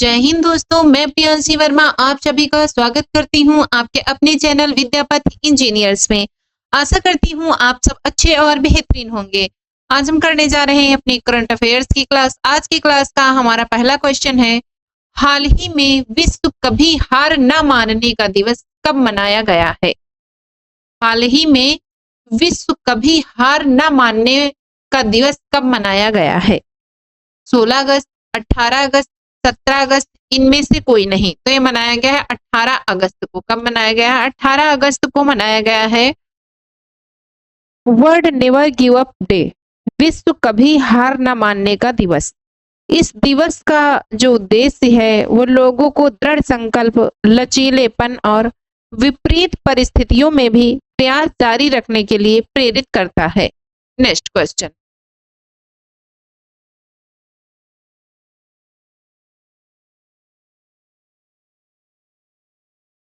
जय हिंद दोस्तों, मैं प्रियांशी वर्मा आप सभी का स्वागत करती हूं आपके अपने चैनल विद्यापति इंजीनियर्स में। आशा करती हूं आप सब अच्छे और बेहतरीन होंगे। आज हम करने जा रहे हैं अपनी करंट अफेयर्स की क्लास। आज की क्लास का हमारा पहला क्वेश्चन है, हाल ही में विश्व कभी हार न मानने का दिवस कब मनाया गया है? हाल ही में विश्व कभी हार न मानने का दिवस कब मनाया गया है? 16 अगस्त, 18 अगस्त, 17 अगस्त, इनमें से कोई नहीं। तो ये मनाया गया है 18 अगस्त को। कब मनाया गया है? 18 अगस्त को मनाया गया है world never give up day, विश्व कभी हार न मानने का दिवस। इस दिवस का जो उद्देश्य है वो लोगों को दृढ़ संकल्प, लचीलेपन और विपरीत परिस्थितियों में भी प्रयास जारी रखने के लिए प्रेरित करता है। नेक्स्ट क्वेश्चन,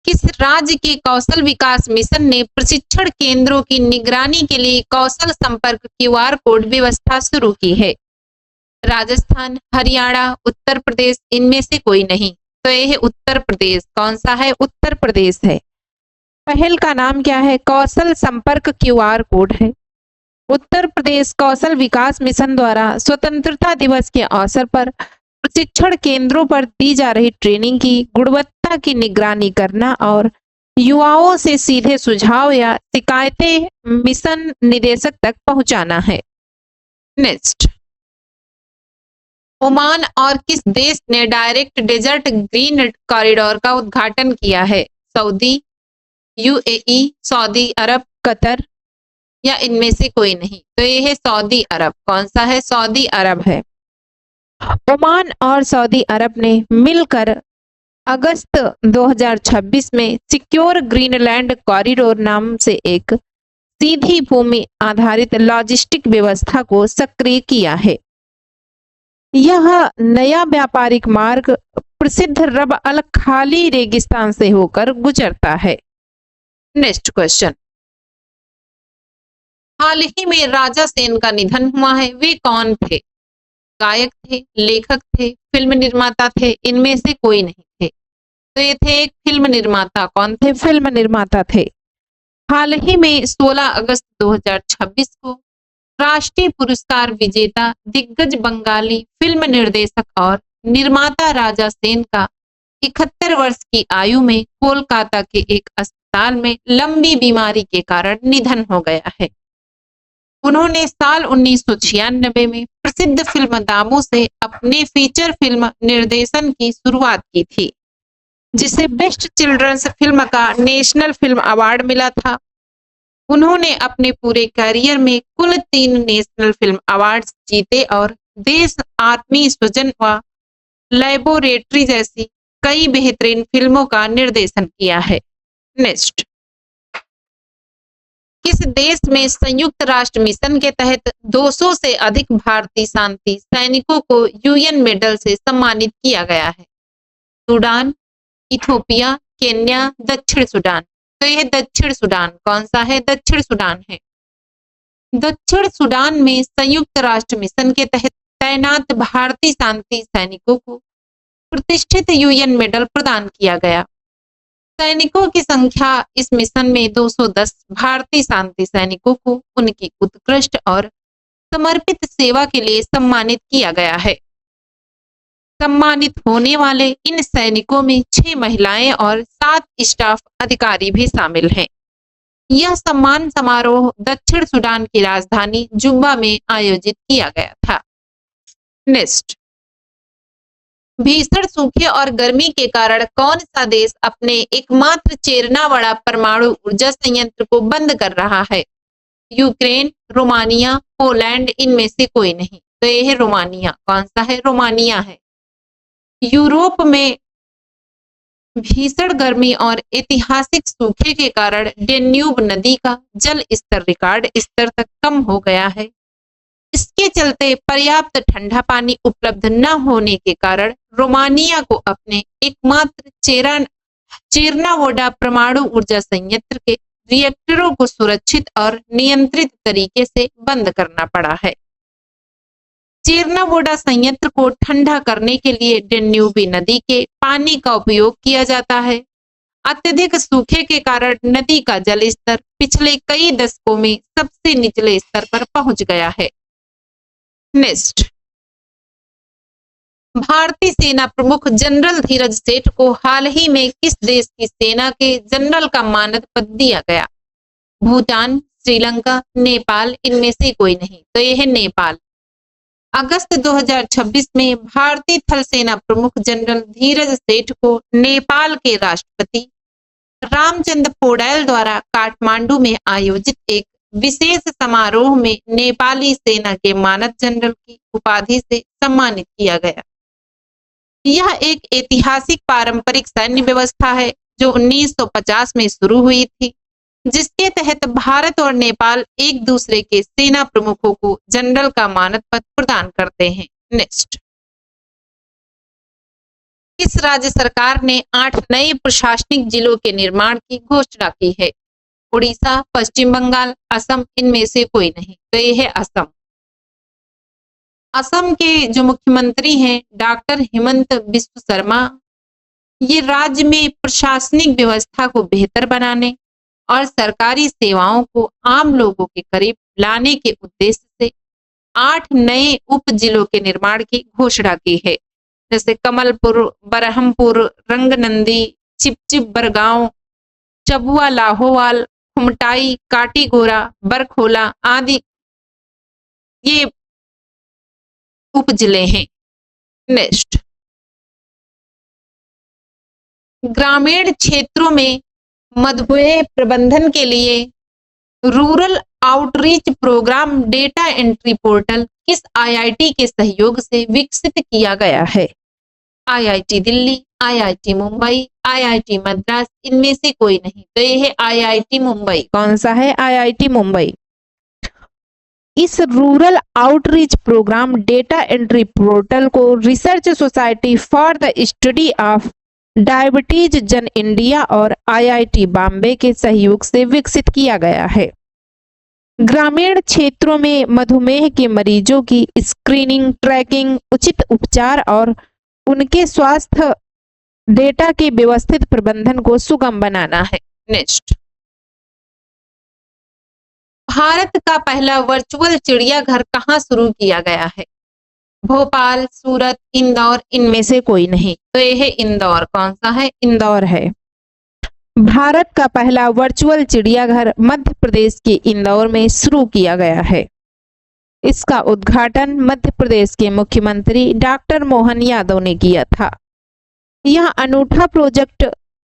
किस राज्य के कौशल विकास मिशन ने प्रशिक्षण केंद्रों की निगरानी के लिए कौशल संपर्क क्यूआर कोड व्यवस्था शुरू की है? राजस्थान, हरियाणा, उत्तर प्रदेश, इनमें से कोई नहीं। तो यह है उत्तर प्रदेश। कौन सा है? उत्तर प्रदेश है। पहल का नाम क्या है? कौशल संपर्क क्यूआर कोड है। उत्तर प्रदेश कौशल विकास मिशन द्वारा स्वतंत्रता दिवस के अवसर पर प्रशिक्षण केंद्रों पर दी जा रही ट्रेनिंग की गुणवत्ता की निगरानी करना और युवाओं से सीधे सुझाव या शिकायतें मिशन निदेशक तक पहुंचाना है। नेक्स्ट, ओमान और किस देश ने डायरेक्ट डेजर्ट ग्रीन कॉरिडोर का उद्घाटन किया है? सऊदी, यूएई, सऊदी अरब, कतर, या इनमें से कोई नहीं। तो ये है सऊदी अरब। कौन सा है? सऊदी अरब है। ओमान और सऊदी अरब ने मिलकर अगस्त 2026 में सिक्योर ग्रीनलैंड कॉरिडोर नाम से एक सीधी भूमि आधारित लॉजिस्टिक व्यवस्था को सक्रिय किया है। यह नया व्यापारिक मार्ग प्रसिद्ध रब अल खाली रेगिस्तान से होकर गुजरता है। नेक्स्ट क्वेश्चन, हाल ही में राजा सेन का निधन हुआ है, वे कौन थे? गायक थे, लेखक थे, फिल्म निर्माता थे, इनमें से कोई नहीं थे। तो ये थे एक फिल्म निर्माता। कौन थे? फिल्म निर्माता थे। हाल ही में 16 अगस्त 2026 को राष्ट्रीय पुरस्कार विजेता दिग्गज बंगाली फिल्म निर्देशक और निर्माता राजा सेन का 71 वर्ष की आयु में कोलकाता के एक अस्पताल में लंबी बीमारी के कारण निधन हो गया है। उन्होंने साल 1996 में प्रसिद्ध फिल्म दामू से अपने फीचर फिल्म निर्देशन की शुरुआत की थी, जिसे बेस्ट चिल्ड्रंस फिल्म का नेशनल फिल्म अवार्ड मिला था। उन्होंने अपने पूरे करियर में कुल 3 नेशनल फिल्म अवार्ड्स जीते और देश, आत्मीय स्वजन व लैबोरेटरी जैसी कई बेहतरीन फिल्मों का निर्देशन किया है। नेक्स्ट, किस देश में संयुक्त राष्ट्र मिशन के तहत 200 से अधिक भारतीय शांति सैनिकों को यूएन मेडल से सम्मानित किया गया है? सूडान, इथोपिया, केन्या, दक्षिण सूडान। तो यह दक्षिण सूडान। कौन सा है? दक्षिण सूडान है। दक्षिण सूडान में संयुक्त राष्ट्र मिशन के तहत तैनात भारतीय शांति सैनिकों को प्रतिष्ठित यूएन मेडल प्रदान किया गया। सैनिकों की संख्या इस मिशन में 210 भारतीय शांति सैनिकों को उनकी उत्कृष्ट और समर्पित सेवा के लिए सम्मानित किया गया है। सम्मानित होने वाले इन सैनिकों में 6 महिलाएं और 7 स्टाफ अधिकारी भी शामिल हैं। यह सम्मान समारोह दक्षिण सूडान की राजधानी जुब्बा में आयोजित किया गया था। नेक्स्ट, भीषण सूखे और गर्मी के कारण कौन सा देश अपने एकमात्र चेरनावाड़ा परमाणु ऊर्जा संयंत्र को बंद कर रहा है? यूक्रेन, रोमानिया, पोलैंड, इनमें से कोई नहीं। तो यह है रोमानिया। कौन सा है? रोमानिया है। यूरोप में भीषण गर्मी और ऐतिहासिक सूखे के कारण डेन्यूब नदी का जल स्तर रिकॉर्ड स्तर तक कम हो गया है। इसके चलते पर्याप्त ठंडा पानी उपलब्ध न होने के कारण रोमानिया को अपने एकमात्र चेरनावोडा परमाणु ऊर्जा संयंत्र के रिएक्टरों को सुरक्षित और नियंत्रित तरीके से बंद करना पड़ा है। चेरनावोडा संयंत्र को ठंडा करने के लिए डेन्यूबी नदी के पानी का उपयोग किया जाता है। अत्यधिक सूखे के कारण नदी का जल स्तर पिछले कई दशकों में सबसे निचले स्तर पर पहुंच गया है। नेक्स्ट, भारतीय सेना प्रमुख जनरल धीरज सेठ को हाल ही में किस देश की सेना के जनरल का मानद पद दिया गया? भूटान, श्रीलंका, नेपाल, इनमें से कोई नहीं। तो यह है नेपाल। अगस्त 2026 में भारतीय थल सेना प्रमुख जनरल धीरज सेठ को नेपाल के राष्ट्रपति रामचंद्र पौडेल द्वारा काठमांडू में आयोजित एक विशेष समारोह में नेपाली सेना के मानद जनरल की उपाधि से सम्मानित किया गया। यह एक ऐतिहासिक पारंपरिक सैन्य व्यवस्था है जो 1950 में शुरू हुई थी, जिसके तहत भारत और नेपाल एक दूसरे के सेना प्रमुखों को जनरल का मानद पद प्रदान करते हैं। नेक्स्ट, किस राज्य सरकार ने 8 नए प्रशासनिक जिलों के निर्माण की घोषणा की है? उड़ीसा, पश्चिम बंगाल, असम, इनमें से कोई नहीं। तो यह है असम। असम के जो मुख्यमंत्री हैं डॉक्टर हेमंत बिस्व शर्मा, ये राज्य में प्रशासनिक व्यवस्था को बेहतर बनाने और सरकारी सेवाओं को आम लोगों के करीब लाने के उद्देश्य से 8 नए उप जिलों के निर्माण की घोषणा की है, जैसे कमलपुर, बरहमपुर, रंगनंदी, चिपचिप बरगांव, चबुआ लाहोवाल, खुमटाई, काटीगोरा, बरखोला आदि ये उप जिले हैं। नेक्स्ट, ग्रामीण क्षेत्रों में मधुमेह प्रबंधन के लिए rural outreach program data entry portal किस आईआईटी के सहयोग से विकसित किया गया है? IIT Delhi, IIT Mumbai, IIT Madras, इनमें से कोई नहीं। तो यह है आईआईटी मुंबई। कौन सा है? आईआईटी मुंबई। इस rural outreach program data entry portal को research society for the study of diabetes जन इंडिया और आईआईटी बॉम्बे के सहयोग से विकसित किया गया है। ग्रामीण क्षेत्रों में मधुमेह के मरीजों की स्क्रीनिंग, ट्रैकिंग, उचित उपचार और उनके स्वास्थ्य डेटा के व्यवस्थित प्रबंधन को सुगम बनाना है। नेक्स्ट, भारत का पहला वर्चुअल चिड़ियाघर कहाँ शुरू किया गया है? भोपाल, सूरत, इंदौर, इनमें से कोई नहीं। तो यह है इंदौर। कौन सा है? इंदौर है। भारत का पहला वर्चुअल चिड़ियाघर मध्य प्रदेश के इंदौर में शुरू किया गया है। इसका उद्घाटन मध्य प्रदेश के मुख्यमंत्री डॉक्टर मोहन यादव ने किया था। यह अनूठा प्रोजेक्ट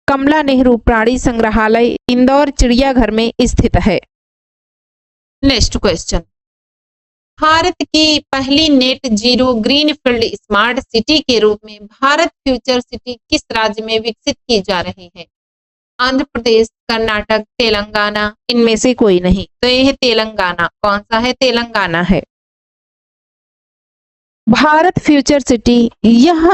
कमला नेहरू प्राणी संग्रहालय इंदौर चिड़ियाघर में स्थित है। नेक्स्ट क्वेश्चन, भारत की पहली net zero greenfield smart city के रूप में भारत फ्यूचर सिटी किस राज्य में विकसित की जा रही है? आंध्र प्रदेश, कर्नाटक, तेलंगाना, इनमें से कोई नहीं। तो यह है तेलंगाना। कौन सा है? तेलंगाना है। भारत फ्यूचर सिटी यह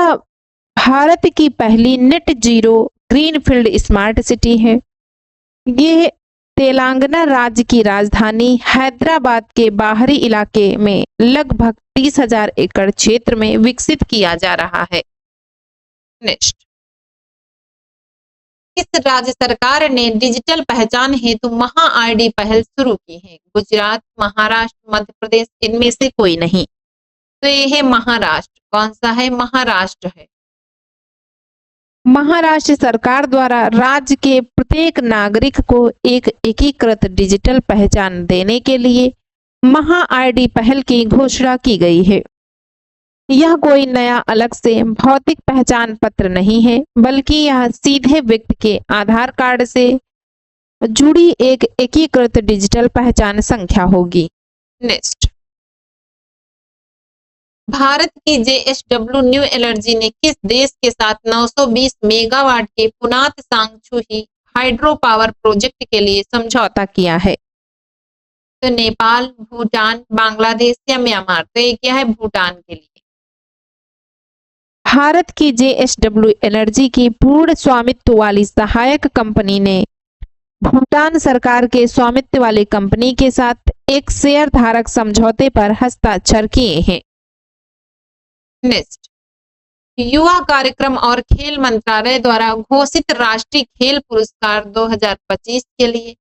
भारत की पहली net zero greenfield smart city है। यह तेलंगाना राज्य की राजधानी हैदराबाद के बाहरी इलाके में लगभग 30,000 एकड़ क्षेत्र में विकसित किया जा रहा है। नेक्स्ट, किस राज्य सरकार ने डिजिटल पहचान हेतु महा आईडी पहल शुरू की है? गुजरात, महाराष्ट्र, मध्य प्रदेश, इनमें से कोई नहीं। तो यह है महाराष्ट्र। कौन सा है? महाराष्ट्र है। महाराष्ट्र सरकार द्वारा राज्य के प्रत्येक नागरिक को एक एकीकृत डिजिटल पहचान देने के लिए महा आईडी पहल की घोषणा की गई है। यह कोई नया अलग से भौतिक पहचान पत्र नहीं है, बल्कि यह सीधे व्यक्ति के आधार कार्ड से जुड़ी एक एकीकृत डिजिटल पहचान संख्या होगी। नेक्स्ट, भारत की JSW न्यू एनर्जी ने किस देश के साथ 920 मेगावाट के पुनात सांगछुही हाइड्रो पावर प्रोजेक्ट के लिए समझौता किया है? तो नेपाल, भूटान, बांग्लादेश या म्यांमार। तो ये क्या है? भूटान के लिए। भारत की JSW एनर्जी की पूर्ण स्वामित्व वाली सहायक कंपनी ने भूटान सरकार के स्वामित्व वाली कंपनी के साथ एक शेयर धारक समझौते पर हस्ताक्षर किए हैं। नेक्स्ट, युवा कार्यक्रम और खेल मंत्रालय द्वारा घोषित राष्ट्रीय खेल पुरस्कार 2025 के लिए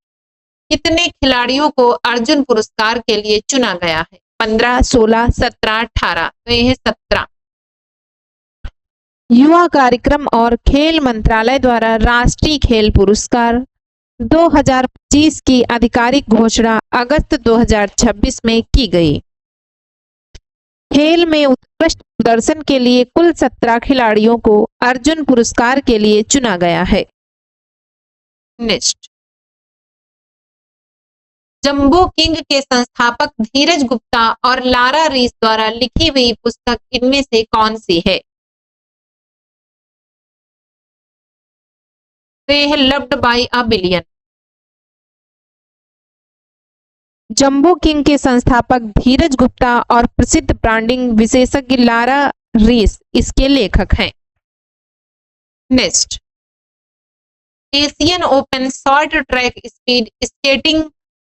कितने खिलाड़ियों को अर्जुन पुरस्कार के लिए चुना गया है? 15, 16, 17, 18। तो यह 17। युवा कार्यक्रम और खेल मंत्रालय द्वारा राष्ट्रीय खेल पुरस्कार 2025 की आधिकारिक घोषणा अगस्त 2026 में की गई। खेल में उत्कृष्ट प्रदर्शन के लिए कुल 17 खिलाड़ियों को अर्जुन पुरस्कार के लिए चुना गया है। नेक्स्ट, जंबो किंग के संस्थापक धीरज गुप्ता और लारा रीस द्वारा लिखी हुई पुस्तक इनमें से कौन सी है? तो यह है loved by a billion. Jumbo king के संस्थापक धीरज गुप्ता और प्रसिद्ध ब्रांडिंग विशेषज्ञ लारा रीस इसके लेखक हैं। Next, Asian open short track speed skating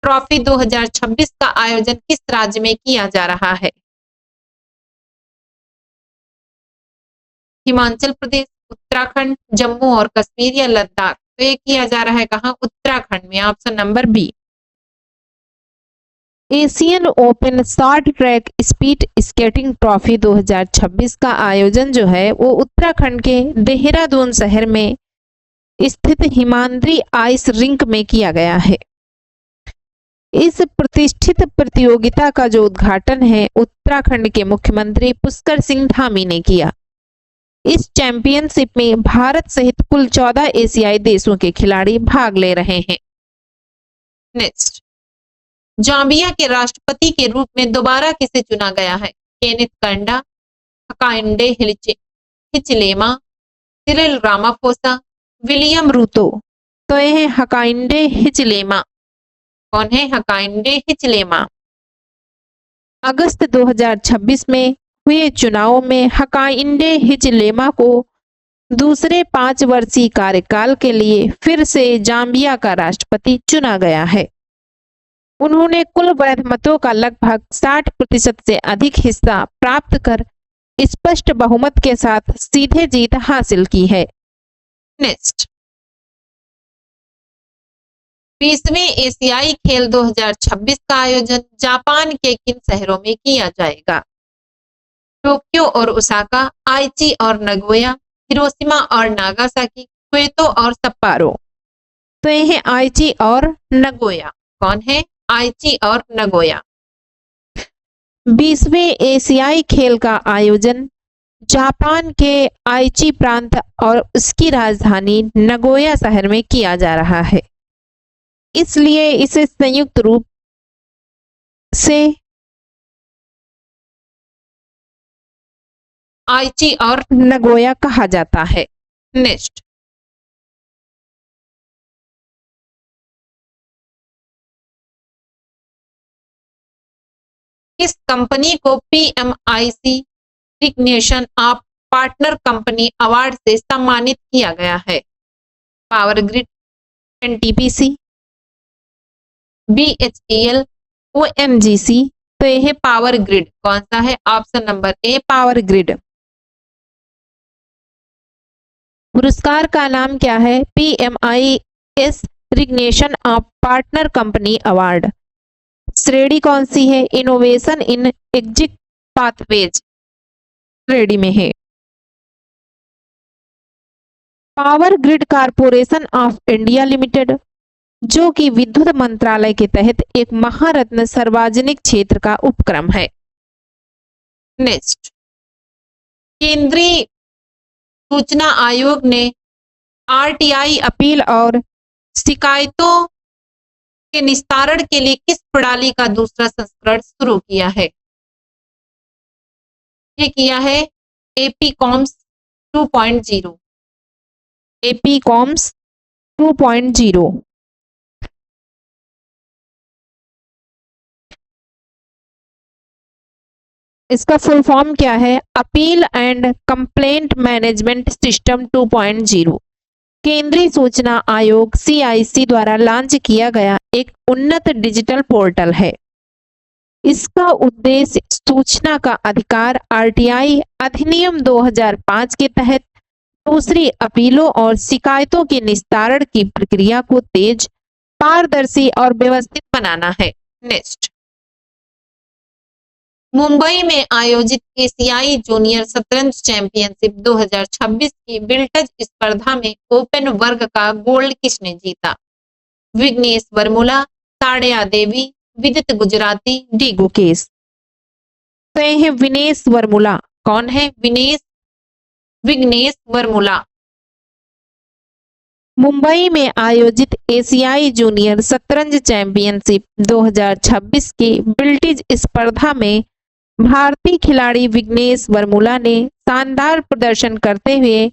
trophy 2026 का आयोजन किस राज्य में किया जा रहा है? हिमाचल प्रदेश, उत्तराखंड, जम्मू और कश्मीर या लद्दाख? तो ये किया जा रहा है कहां? उत्तराखंड में। Option number B. Asian open short track speed skating trophy 2026 का आयोजन जो है वो उत्तराखंड के देहरादून शहर में स्थित हिमाद्री आइस रिंक में किया गया है। इस प्रतिष्ठित प्रतियोगिता का जो उद्घाटन है उत्तराखंड के मुख्यमंत्री पुष्कर सिंह धामी ने किया। इस चैंपियनशिप में भारत सहित कुल 14 एशियाई देशों के खिलाड़ी भाग ले रहे हैं। नेक्स्ट, जाम्बिया के राष्ट्रपति के रूप में दोबारा किसे चुना गया है? केनेथ कंडा, हकाइंडे हिचलेमा, सिरिल रामाफोसा, विलियम रूतो? तो यह है हकाइंडे हिचलेमा। कौन है? हकाइंडे हिचलेमा। अगस्त 2026 में हुए चुनाव में हकाइंडे हिचलेमा को दूसरे 5 वर्षीय कार्यकाल के लिए फिर से जाम्बिया का राष्ट्रपति चुना गया है। उन्होंने कुल वैध मतों का लगभग 60% से अधिक हिस्सा प्राप्त कर स्पष्ट बहुमत के साथ सीधे जीत हासिल की है। नेक्स्ट, 20वें एशियाई खेल 2026 का आयोजन जापान के किन शहरों में किया जाएगा? टोक्यो और ओसाका, आइची और नगोया, हिरोशिमा और नागासाकी, क्योतो और सप्पोरो? तो यह है आइची और नगोया। कौन है? आइची और नगोया। 20वें एशियाई खेल का आयोजन जापान के आइची प्रांत और उसकी राजधानी नगोया शहर में किया जा रहा है, इसलिए इसे संयुक्त रूप से आइची और नगोया कहा जाता है। नेक्स्ट, किस कंपनी को PMIC recognition of partner company award से सम्मानित किया गया है? Power grid, NTPC, BHEL, ONGC? तो यह है पावर ग्रिड। कौन सा है? Option number A, power grid. पुरस्कार का नाम क्या है? PMIS recognition of partner company award. श्रेणी कौन सी है? इनोवेशन इन एग्जिट पाथवेज श्रेणी में है। Power grid corporation of India limited, जो कि विद्युत मंत्रालय के तहत एक महारत्न सार्वजनिक क्षेत्र का उपक्रम है। नेक्स्ट, केंद्रीय सूचना आयोग ने RTI अपील और शिकायतों के निस्तारण के लिए किस प्रणाली का दूसरा संस्करण शुरू किया है? ये किया है APCOMS 2.0। APCOMS 2.0। इसका फुल फॉर्म क्या है? Appeal and complaint management system 2.0 केंद्रीय सूचना आयोग CIC द्वारा लॉन्च किया गया एक उन्नत डिजिटल पोर्टल है। इसका उद्देश्य सूचना का अधिकार आरटीआई अधिनियम 2005 के तहत दूसरी अपीलों और शिकायतों के निस्तारण की प्रक्रिया को तेज, पारदर्शी और व्यवस्थित बनाना है। नेक्स्ट, मुंबई में आयोजित एशियाई जूनियर शतरंज चैंपियनशिप 2026 की बिल्टज स्पर्धा में ओपन वर्ग का गोल्ड किसने जीता? विघ्नेश वर्मुला, ताड़या देवी, विदित गुजराती, डी गुकेश। तो ये है विनेश वर्मुला। कौन है? विघ्नेश वर्मुला। मुंबई में आयोजित एशियाई जूनियर शतरंज चैंपियनशिप 2026 की बिल्टिज स्पर्धा में भारतीय खिलाड़ी विघ्नेश वर्मुला ने शानदार प्रदर्शन करते हुए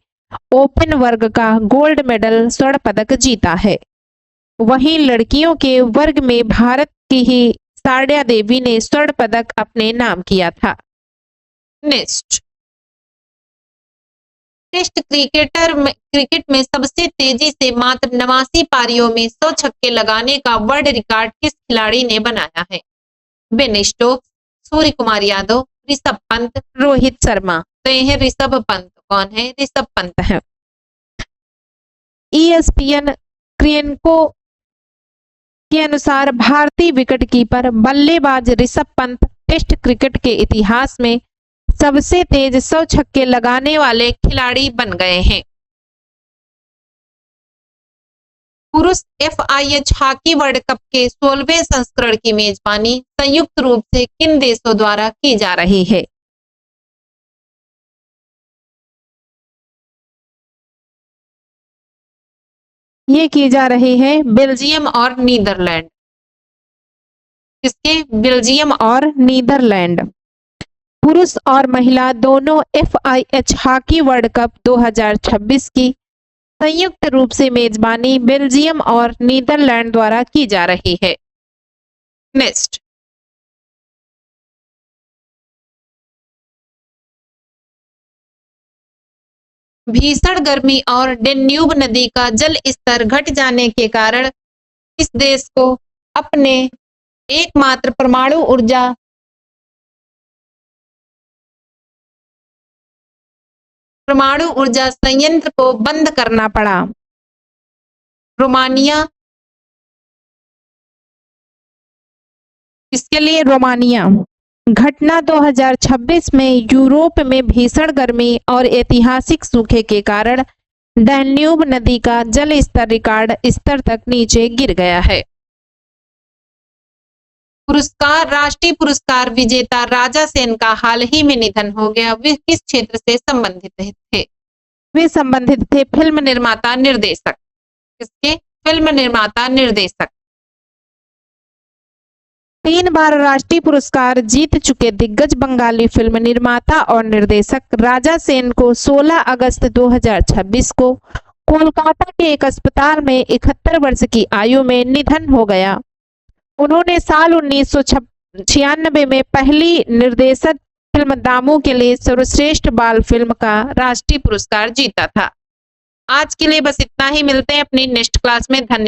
ओपन वर्ग का गोल्ड मेडल स्वर्ण पदक जीता है। वहीं लड़कियों के वर्ग में भारत की ही ताड़या देवी ने स्वर्ण पदक अपने नाम किया था। नेक्स्ट, टेस्ट क्रिकेट में सबसे तेजी से मात्र 89 पारियों में 100 छक्के लगाने का वर्ल्ड रिकॉर्ड किस खिलाड़ी ने बनाया है? Ben Stokes, Surya Kumar Yadav, Rishabh Pant, Rohit Sharma. तो ये है ऋषभ पंत। कौन है? ऋषभ पंत है। ESPN क्रिएनको के अनुसार भारतीय विकेटकीपर बल्लेबाज ऋषभ पंत टेस्ट क्रिकेट के इतिहास में सबसे तेज 100 छक्के लगाने वाले खिलाड़ी बन गए हैं। पुरुष FIH हॉकी वर्ल्ड कप के 16वें संस्करण की मेजबानी संयुक्त रूप से किन देशों द्वारा की जा रही है? ये की जा रही है बेल्जियम और नीदरलैंड। किसके? बेल्जियम और नीदरलैंड। पुरुष और महिला दोनों FIH हॉकी वर्ल्ड कप 2026 की संयुक्त रूप से मेजबानी बेल्जियम और नीदरलैंड द्वारा की जा रही है। नेक्स्ट, भीषण गर्मी और डेन्यूब नदी का जल स्तर घट जाने के कारण इस देश को अपने एकमात्र परमाणु ऊर्जा संयंत्र को बंद करना पड़ा। रोमानिया। इसके लिए रोमानिया। घटना 2026 में यूरोप में भीषण गर्मी और ऐतिहासिक सूखे के कारण डैन्यूब नदी का जल स्तर रिकॉर्ड स्तर तक नीचे गिर गया है। राष्ट्रीय पुरस्कार विजेता राजा सेन का हाल ही में निधन हो गया। वे किस क्षेत्र से संबंधित थे? वे संबंधित थे फिल्म निर्माता निर्देशक। किसके? फिल्म निर्माता निर्देशक। 3 बार राष्ट्रीय पुरस्कार जीत चुके दिग्गज बंगाली फिल्म निर्माता और निर्देशक राजा सेन को 16 अगस्त 2026 को कोलकाता के एक अस्पताल में 71 वर्ष की आयु में निधन हो गया। उन्होंने साल 1996 में पहली निर्देशित फिल्म दामू के लिए सर्वश्रेष्ठ बाल फिल्म का राष्ट्रीय पुरस्कार जीता था। आज के लिए बस इतना ही। मिलते हैं अपनी नेक्स्ट क्लास में। धन्यवाद।